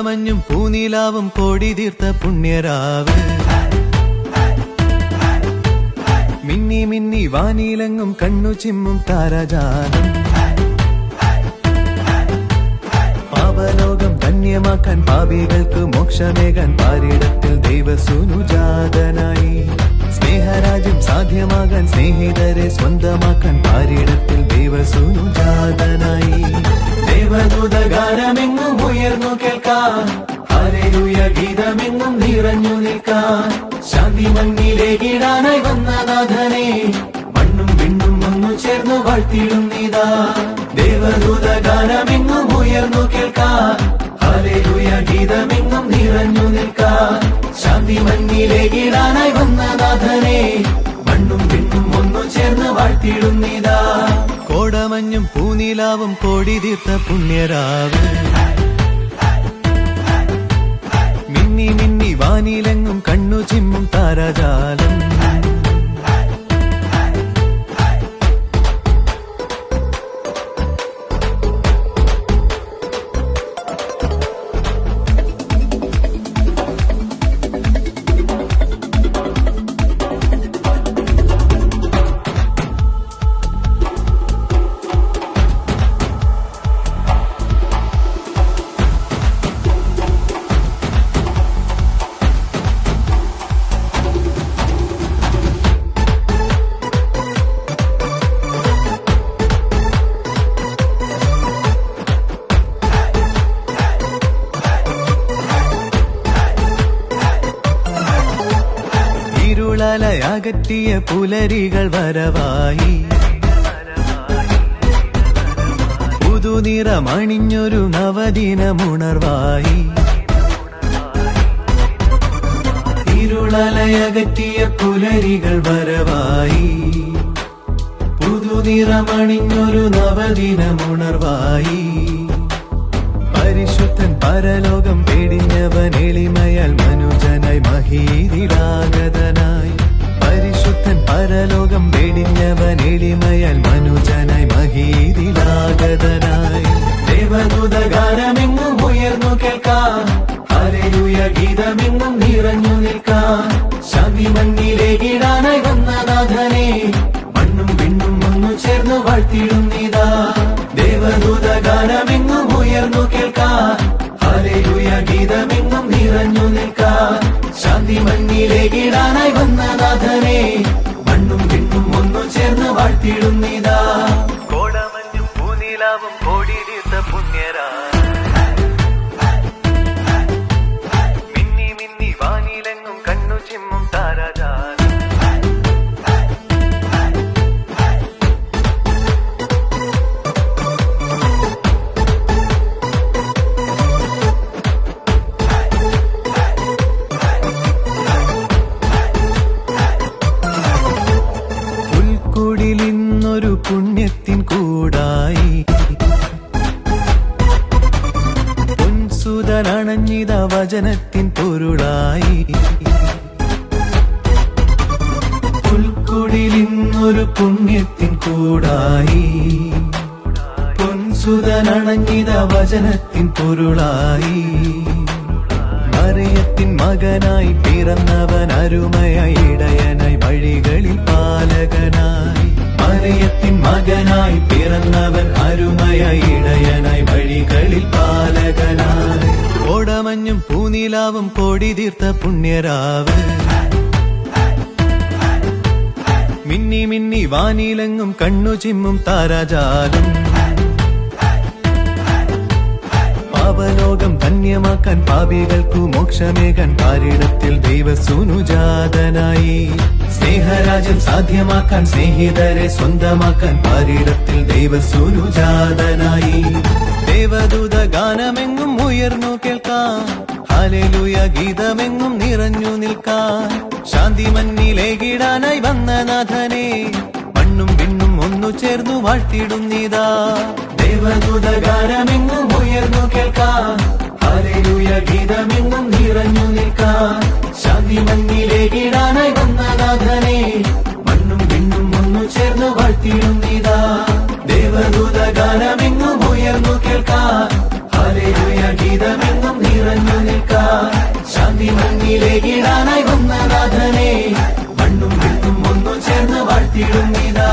മഞ്ഞും പൂനിലാവും കോടി തീർത്ത പുണ്യരാവ് മിന്നി മിന്നി വാനിലങ്ങും കണ്ണു ചിമ്മും താരജാലം പാപലോകം ധന്യമാക്കാൻ പാപികൾക്ക് മോക്ഷമേകാൻ പാരിടത്തിൽ ദൈവസൂനുജാതനായി സ്നേഹരാജ്യം സാധ്യമാകാൻ സ്നേഹിതരെ സ്വന്തമാക്കാൻ പാരിടത്തിൽ ദൈവസൂനുജാതനായി ദേവദൂതഗാനമെങ്ങും ഉയർന്നു കേൾക്കാൻ ഹല്ലേലൂയ ഗീതമെങ്ങും നിറഞ്ഞു നിൽക്കാൻ ശാന്തി മണ്ണിലേകിടാനായി വന്ന നാഥനെ മണ്ണും വിണ്ണും ഒന്നു ചേർന്നു വാഴ്ത്തിടുന്നിതാ ദേവദൂതഗാനമെങ്ങും ഉയർന്നു കേൾക്കാൻ ഹല്ലേലൂയ ഗീതമെങ്ങും നിറഞ്ഞു നിൽക്കാൻ ശാന്തി മണ്ണിലേകിടാനായി വന്ന നാഥനെ മണ്ണും വിണ്ണും ഒന്നു ചേർന്ന് വാഴ്ത്തിടുന്നിതാ കോടമഞ്ഞും പൂനിലാവും കോടി തീർത്ത പുണ്യരാവ് മിന്നി മിന്നി വാനിലെങ്ങും കണ്ണു ചിമ്മും താരജാലം അകറ്റിയ പുലരികൾ വരവായി പുതുനിറമണിഞ്ഞൊരു നവദിനമുണർവായി ഇരുളലയകറ്റിയ പുലരികൾ വരവായി പുതുനിറമണിഞ്ഞൊരു നവദിനമുണർവായി പരിശുദ്ധൻ പരലോകം പേടിഞ്ഞവൻ എളിമയാൽ മനുജനായി മഹീതിലാഗതനായി. പരിശുദ്ധൻ പരലോകം പേടിഞ്ഞവൻ എളിമയാൽ മനുജനായി മഹീതിലാഗതനായി. ദേവദൂതഗാനമെങ്ങും ഉയർന്നു കേൾക്കാം, ഹല്ലേലൂയ ഗീതമെങ്ങും നിറഞ്ഞു നിൽക്കാം. ശാന്തി മണ്ണിലേകിടാനായി വന്ന നാഥനെ മണ്ണും വിണ്ണും ഒന്നു ചേർന്ന് വാഴ്ത്തിടുന്നിതാ. ദേവദൂതഗാനമെങ്ങും ഉയർന്നു കേൾക്കാം, ഹല്ലേലൂയ ഗീതമെങ്ങും നിറഞ്ഞു നിൽക്കാം. ശാന്തി മണ്ണിലേകിടാനായി വന്ന നാഥനെ മണ്ണും വിണ്ണും ഒന്നു ചേർന്ന് വാഴ്ത്തിടുന്നിതാ. കോടമഞ്ഞും പൂനിലാവും കോടി തീർത്ത പുണ്യരാ, മിന്നി മിന്നി വാനിലെങ്ങും കണ്ണു ചിമ്മും താരാജാലം. പുൽക്കുടിലിന്നൊരു പുണ്യത്തിൻ കൂടായി പൊൻസുതനണഞ്ഞിത വചനത്തിൻ പൊരുളായി. പുൽക്കുടിലിന്നൊരു പുണ്യത്തിൻ കൂടായി പൊൻസുതനണഞ്ഞിത വചനത്തിൻ പൊരുളായി. മറിയത്തിൻ മകനായി പിറന്നവൻ അരുമയായി ഇടയനായി വഴികളിൽ പാലകനായി. മറിയത്തിൻ മകനായി പിറന്നവൻ അരുമയായി ഇടയനായി വഴികളിൽ പാലകനായി. കോടമഞ്ഞും പൂനിലാവും കോടി തീർത്ത പുണ്യരാവ്, മിന്നി മിന്നി വാനിലെങ്ങും കണ്ണു ചിമ്മും താരാജാലം. പാപലോകം ധന്യമാക്കാൻ പാപികൾക്കു മോക്ഷമേകാൻ പാരിടത്തിൽ ദൈവസൂനുജാതനായി. സ്നേഹരാജ്യം സാധ്യമാക്കാൻ സ്നേഹിതരെ സ്വന്തമാക്കാൻ പാരിടത്തിൽ ദൈവസൂനുജാതനായി. ദേവദൂത ഗാനമെങ്ങും ഉയർന്നു കേൾക്കാൻ, ഹല്ലേലൂയ ഗീതമെങ്ങും നിറഞ്ഞു നിൽക്കാൻ. ശാന്തി മണ്ണിലേകിടാനായി വന്ന നാഥനെ മണ്ണും വിണ്ണും ഒന്നു ചേർന്നു വാഴ്ത്തിടുന്നിതാ. ദേവദൂത ഗാനമെങ്ങും ഉയർന്നു കേൾക്കാൻ, ഹല്ലേലൂയ ഗീതമെങ്ങും നിറഞ്ഞു നിൽക്കാൻ. ശാന്തി മണ്ണിലേകിടാനായി വന്ന നാഥനെ മണ്ണും വിണ്ണും ഒന്നു ചേർന്നു വാഴ്ത്തിടുന്നിതാ. ദേവദൂത ഗാനമെങ്ങും ഉയർന്നു കേൾക്കാൻ, ഹല്ലേലൂയ ഗീതമെങ്ങും നിറഞ്ഞു നിൽക്കാൻ. ശാന്തി മണ്ണിലേകിടാനായി വന്ന നാഥനെ മണ്ണും വിണ്ണും ഒന്നു ചേർന്ന് വാഴ്ത്തിടുന്നിതാ.